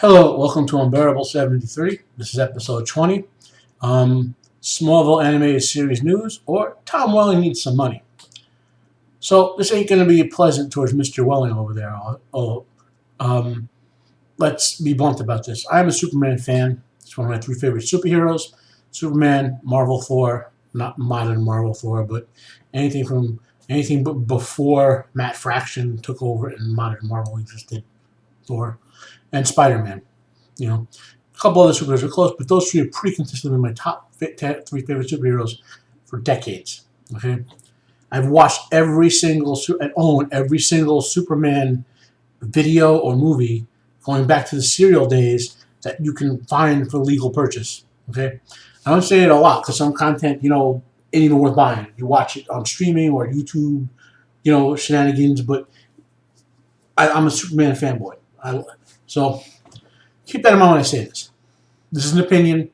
Hello, welcome to Unbearable 73. This is episode 20. Smallville animated series news, or Tom Welling needs some money. So this ain't going to be pleasant towards Mr. Welling over there. Let's be blunt about this. I'm a Superman fan. It's one of my three favorite superheroes. Superman, Marvel Thor, not modern Marvel Thor, but anything before Matt Fraction took over in modern Marvel, he just did Thor. And Spider-Man. You know, a couple other superheroes are close, but those three are pretty consistently my top three favorite superheroes for decades. Okay, I've watched and own every single Superman video or movie going back to the serial days that you can find for legal purchase. Okay, I don't say it a lot because some content, ain't even worth buying. You watch it on streaming or YouTube, shenanigans. But I'm a Superman fanboy. So keep that in mind when I say this. This is an opinion.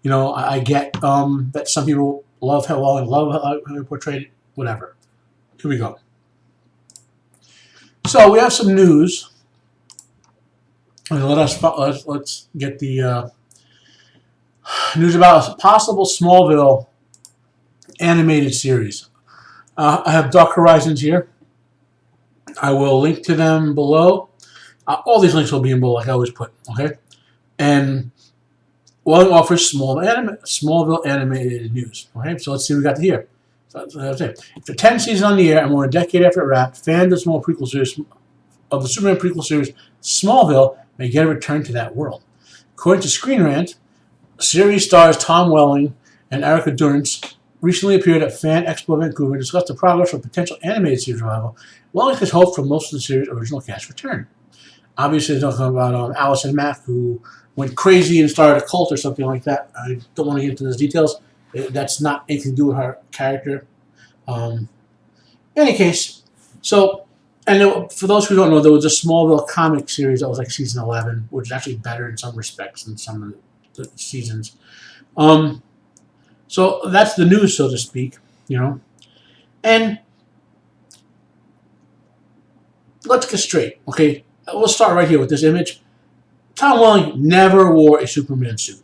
I get that some people love how he portrayed it. Whatever. Here we go. So we have some news. And let's get the news about a possible Smallville animated series. I have Dark Horizons here. I will link to them below. All these links will be in below, like I always put, okay? And Welling offers Smallville animated news, okay? So let's see what we got here. So that's it. After 10 seasons on the air and more than a decade after it wrapped, fans of the Superman prequel series Smallville may get a return to that world. According to Screen Rant, series stars Tom Welling and Erica Durance recently appeared at Fan Expo Vancouver and discussed the progress of potential animated series revival. Welling has hoped for most of the series' original cast return. Obviously, they're talking about Allison Mack, who went crazy and started a cult or something like that. I don't want to get into those details. That's not anything to do with her character. In any case, so, and for those who don't know, there was a Smallville comic series that was like season 11, which is actually better in some respects than some of the seasons. So that's the news, so to speak, And let's get straight, okay? We'll start right here with this image. Tom Welling never wore a Superman suit.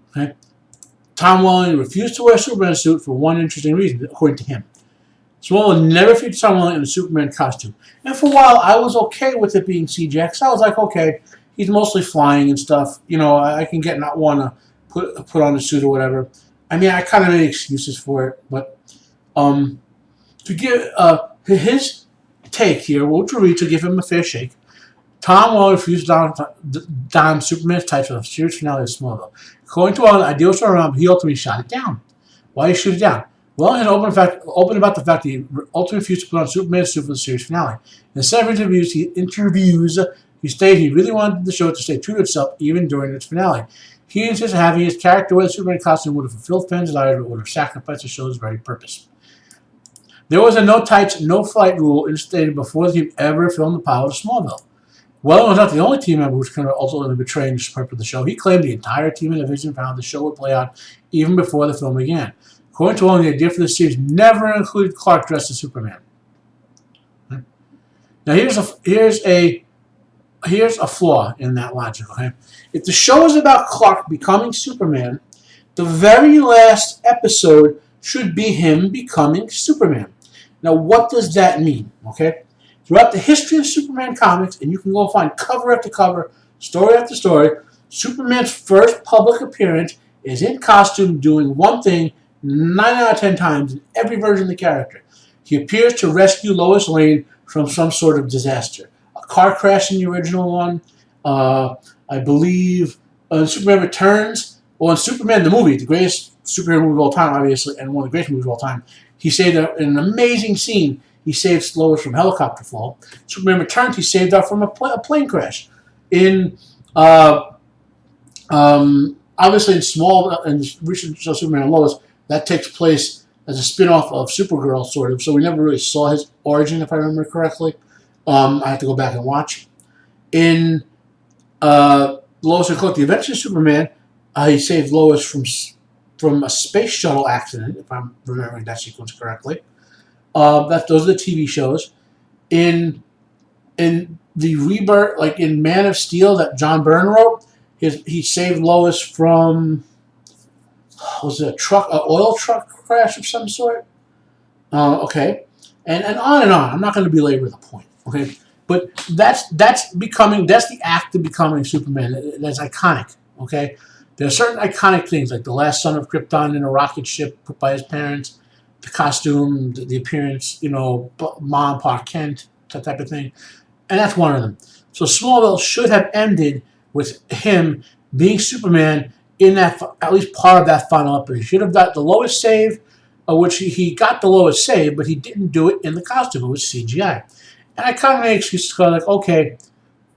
Okay? Tom Welling refused to wear a Superman suit for one interesting reason, according to him. Smallville never featured Tom Welling in a Superman costume. And for a while, I was okay with it being CGI. I was like, okay, he's mostly flying and stuff. I can get not want to put on a suit or whatever. I mean, I kind of made excuses for it. But to give his take here, which we'll read to give him a fair shake, Tom Welling refused to don Superman's tights for the series finale of Smallville. According to Welling, the idea was to around, but he ultimately shot it down. Why did he shoot it down? Welling had open about the fact that he ultimately refused to put on Superman's suit for the series finale. In several interviews, he stated he really wanted the show to stay true to itself even during its finale. He insisted having his character wear the Superman costume would have fulfilled fans' desires, but would have sacrificed the show's very purpose. There was a no tights, no flight rule instated before the team ever filmed the pilot of Smallville. Welling was not the only team member who was kind of ultimately betraying the purpose of the show. He claimed the entire team in the division found the show would play out even before the film began. According to Welling, the idea for the series never included Clark dressed as Superman. Now here's a flaw in that logic. Okay, if the show is about Clark becoming Superman, the very last episode should be him becoming Superman. Now, what does that mean? Okay. Throughout the history of Superman comics, and you can go find cover after cover, story after story, Superman's first public appearance is in costume doing one thing 9 out of 10 times in every version of the character. He appears to rescue Lois Lane from some sort of disaster. A car crash in the original one. I believe Superman Returns. Well, in Superman the movie, the greatest superhero movie of all time, obviously, and one of the greatest movies of all time, he saved an amazing scene. He saved Lois from helicopter fall. Superman Returns, he saved her from a plane crash. In obviously in Smallville and recent show Superman and Lois, that takes place as a spin-off of Supergirl, sort of. So we never really saw his origin, if I remember correctly. I have to go back and watch. In Lois and Clark: The Adventures of Superman, he saved Lois from a space shuttle accident, if I'm remembering that sequence correctly. Those are the TV shows. In the rebirth, like in Man of Steel that John Byrne wrote, he saved Lois from, was it an oil truck crash of some sort? Okay, and on and on. I'm not going to belabor the point. Okay, but that's the act of becoming Superman. That's iconic. Okay, there are certain iconic things like the last son of Krypton in a rocket ship put by his parents, the costume, the appearance, Mom, Pa Kent, that type of thing, and that's one of them. So Smallville should have ended with him being Superman in that, at least part of that final episode. He should have got the Lois save, which he got the Lois save, but he didn't do it in the costume. It was CGI. And I kind of made excuses, like, okay,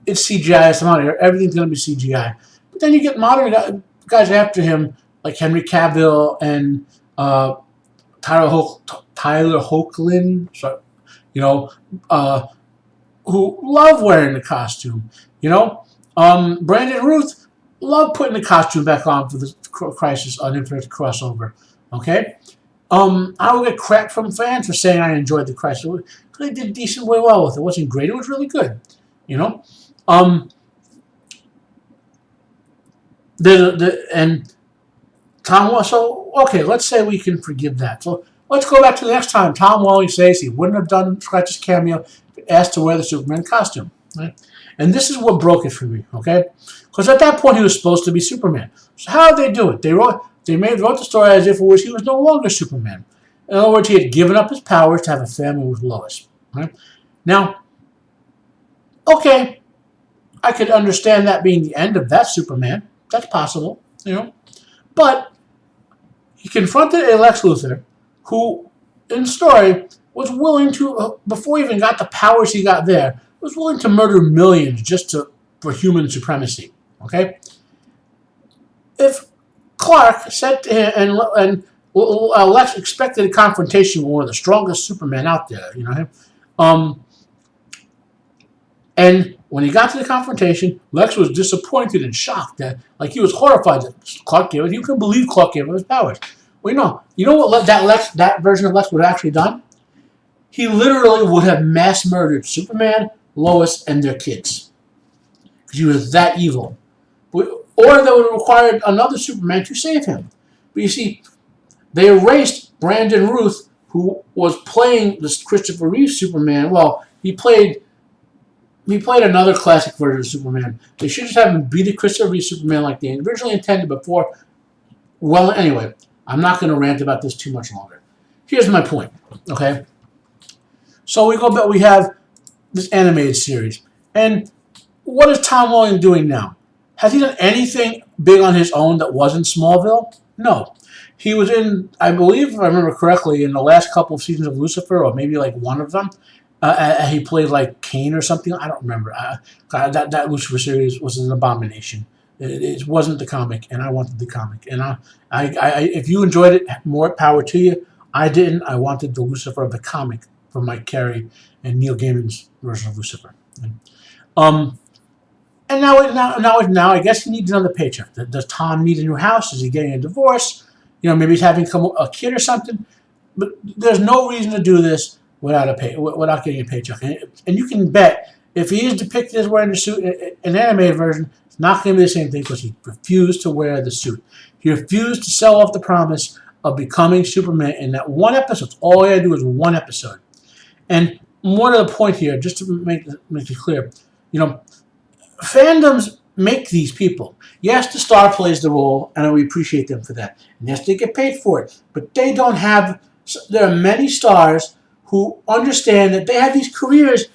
it's CGI, it's not here, everything's going to be CGI. But then you get modern guys after him, like Henry Cavill and Tyler Hoechlin, who love wearing the costume. Brandon Ruth loved putting the costume back on for the Crisis on Infinite crossover. Okay? I will get crap from fans for saying I enjoyed the Crisis. They did decently well with it. It wasn't great, it was really good. And Tom, so okay, let's say we can forgive that. So let's go back to the next time. Tom Welling says he wouldn't have done Scratch's cameo if asked to wear the Superman costume. Right? And this is what broke it for me, okay? Because at that point he was supposed to be Superman. So how did they do it? They wrote the story as if he was no longer Superman. In other words, he had given up his powers to have a family with Lois. Right? Now, okay, I could understand that being the end of that Superman. That's possible, But he confronted a Lex Luthor who, in the story, was willing to, before he even got the powers he got there, was willing to murder millions just for human supremacy. Okay? If Clark said to him, and Lex expected a confrontation with one of the strongest Supermen out there, and when he got to the confrontation, Lex was disappointed and shocked that, he was horrified that Clark gave it. He couldn't believe Clark gave him his powers. Well, you know what that version of Lex would have actually done? He literally would have mass murdered Superman, Lois, and their kids. Because he was that evil. Or they would have required another Superman to save him. But you see, they erased Brandon Ruth, who was playing this Christopher Reeve Superman. Well, he played another classic version of Superman. They should just have him be the Christopher Reeve Superman like they originally intended before. Well, anyway, I'm not going to rant about this too much longer. Here's my point, okay? So we have this animated series. And what is Tom Welling doing now? Has he done anything big on his own that wasn't Smallville? No. He was in, I believe, if I remember correctly, in the last couple of seasons of Lucifer, or maybe one of them. He played Kane or something. I don't remember. That Lucifer series was an abomination. It wasn't the comic, and I wanted the comic. And if you enjoyed it, more power to you. I didn't. I wanted the Lucifer of the comic from Mike Carey and Neil Gaiman's version of Lucifer. And now, I guess he needs another paycheck. Does Tom need a new house? Is he getting a divorce? Maybe he's having a kid or something. But there's no reason to do this without getting a paycheck. And you can bet if he is depicted as wearing the suit in an animated version, it's not going to be the same thing because he refused to wear the suit. He refused to sell off the promise of becoming Superman in that one episode. All he had to do was one episode. And more to the point here, just to make it clear, fandoms make these people. Yes, the star plays the role, and we appreciate them for that. And yes, they get paid for it. But they don't have... There are many stars who understand that they have these careers.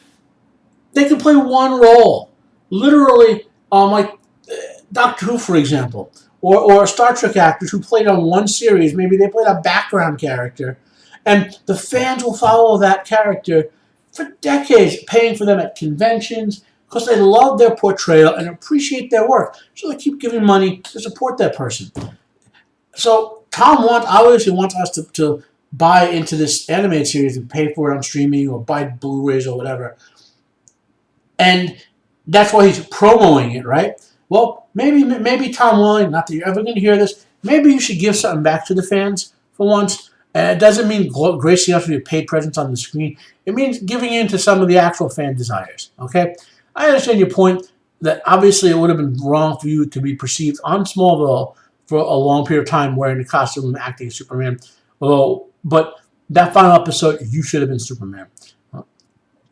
They can play one role. Literally, like Doctor Who, for example. Or Star Trek actors who played on one series. Maybe they played a background character. And the fans will follow that character for decades, paying for them at conventions, because they love their portrayal and appreciate their work. So they keep giving money to support that person. So Tom obviously wants us to buy into this animated series and pay for it on streaming or buy Blu-rays or whatever. And that's why he's promoting it, right? Well, maybe Tom Welling, not that you're ever going to hear this, maybe you should give something back to the fans for once. It doesn't mean gracing us with your paid presence on the screen. It means giving in to some of the actual fan desires, okay? I understand your point that obviously it would have been wrong for you to be perceived on Smallville for a long period of time wearing the costume and acting as Superman. But that final episode, you should have been Superman.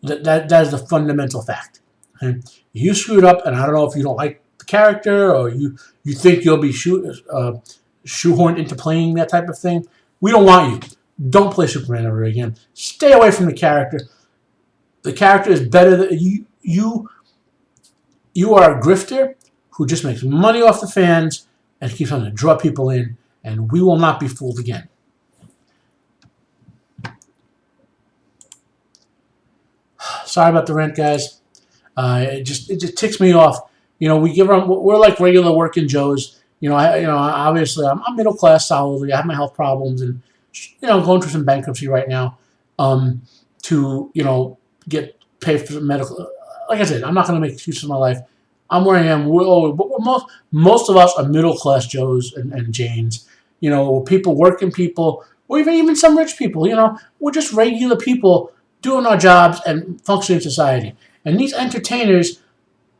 That is the fundamental fact. Okay? You screwed up, and I don't know if you don't like the character or you think you'll be shoehorned into playing that type of thing. We don't want you. Don't play Superman ever again. Stay away from the character. The character is better than you. You are a grifter who just makes money off the fans and keeps on to draw people in, and we will not be fooled again. Sorry about the rant, guys. It just ticks me off. We're like regular working Joes. Obviously I'm middle class solidly. I have my health problems, and I'm going through some bankruptcy right now. To get paid for medical. Like I said, I'm not going to make excuses in my life. I'm where I am. Most of us are middle class Joes and Janes. People, working people, or even some rich people. We're just regular people doing our jobs and functioning in society. And these entertainers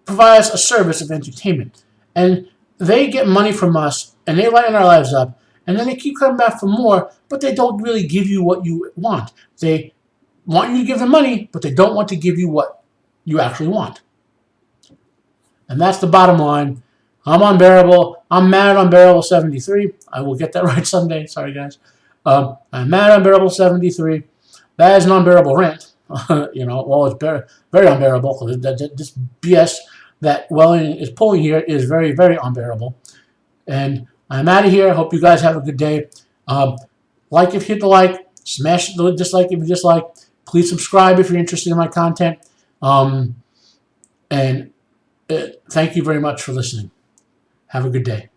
provide us a service of entertainment. And they get money from us, and they lighten our lives up. And then they keep coming back for more, but they don't really give you what you want. They want you to give them money, but they don't want to give you what you actually want. And that's the bottom line. I'm unbearable. I'm mad at Unbearable 73. I will get that right someday. Sorry, guys. I'm mad at Unbearable 73. That is an unbearable rant. It's very, very unbearable. This BS that Welling is pulling here is very, very unbearable. And I'm out of here. I hope you guys have a good day. Like if you hit the like. Smash the dislike if you dislike. Please subscribe if you're interested in my content. And thank you very much for listening. Have a good day.